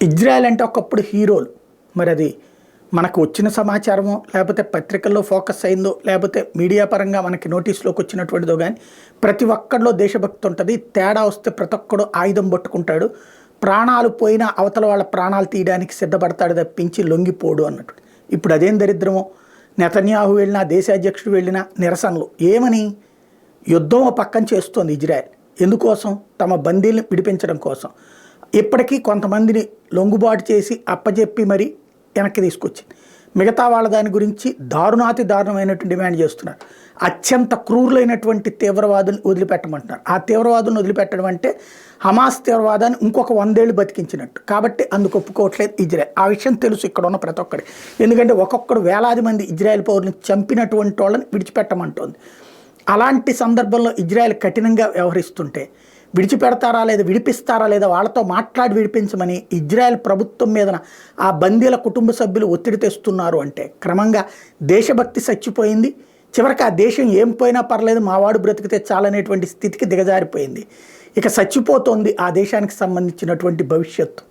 Israel అంటే ఒకప్పుడు హీరోలు. మరి అది మనకు వచ్చిన సమాచారమో, లేకపోతే పత్రికల్లో ఫోకస్ అయిందో, లేకపోతే మీడియా పరంగా మనకి నోటీస్‌లోకి వచ్చినటువంటిదో గానీ, ప్రతి ఒక్కడిలో దేశభక్తి ఉంటది. తేడా వస్తే ప్రతి ఒక్కడు ఆయుధం పట్టుకుంటాడు. ప్రాణాలు పోయినా అవతల వాళ్ళ ప్రాణాలు తీయడానికి సిద్ధపడతాడు తప్పించి లొంగిపోడు అన్నట్టు. ఇప్పుడు అదేం దరిద్రమో! నెతన్యాహు వెళ్ళినా, దేశాధ్యక్షుడు వెళ్ళినా నిరసనలు. ఏమని? యుద్ధం ఓ పక్కన చేస్తోంది ఇజ్రాయెల్. ఎందుకోసం? తమ బందీల్ని విడిపించడం కోసం. ఇప్పటికీ కొంతమందిని లొంగుబాటు చేసి అప్పజెప్పి మరి వెనక్కి తీసుకొచ్చింది. మిగతా వాళ్ళ దాని గురించి దారుణాతి దారుణమైనటువంటి డిమాండ్ చేస్తున్నారు. అత్యంత క్రూరులైనటువంటి తీవ్రవాదుని వదిలిపెట్టమంటున్నారు. ఆ తీవ్రవాదుని వదిలిపెట్టడం అంటే హమాస్ తీవ్రవాదాన్ని ఇంకొక 100 ఏళ్ళు బతికించినట్టు. కాబట్టి అందుకు ఒప్పుకోవట్లేదు ఇజ్రాయెల్. ఆ విషయం తెలుసు ఇక్కడ ఉన్న ప్రతి ఒక్కడి. ఎందుకంటే ఒక్కొక్కడు వేలాది మంది ఇజ్రాయెల్ పౌరులను చంపినటువంటి వాళ్ళని విడిచిపెట్టమంటోంది. అలాంటి సందర్భంలో ఇజ్రాయెల్ కఠినంగా వ్యవహరిస్తుంటే విడిచిపెడతారా లేదా, విడిపిస్తారా లేదా వాళ్ళతో మాట్లాడి విడిపించమని ఇజ్రాయెల్ ప్రభుత్వం మీద ఆ బందీల కుటుంబ సభ్యులు ఒత్తిడి తెస్తున్నారు. అంటే క్రమంగా దేశభక్తి చచ్చిపోయింది. చివరికి ఆ దేశం ఏం పోయినా పర్లేదు, మావాడు బ్రతికితే చాలనేటువంటి స్థితికి దిగజారిపోయింది. ఇక చచ్చిపోతోంది ఆ దేశానికి సంబంధించినటువంటి భవిష్యత్తు.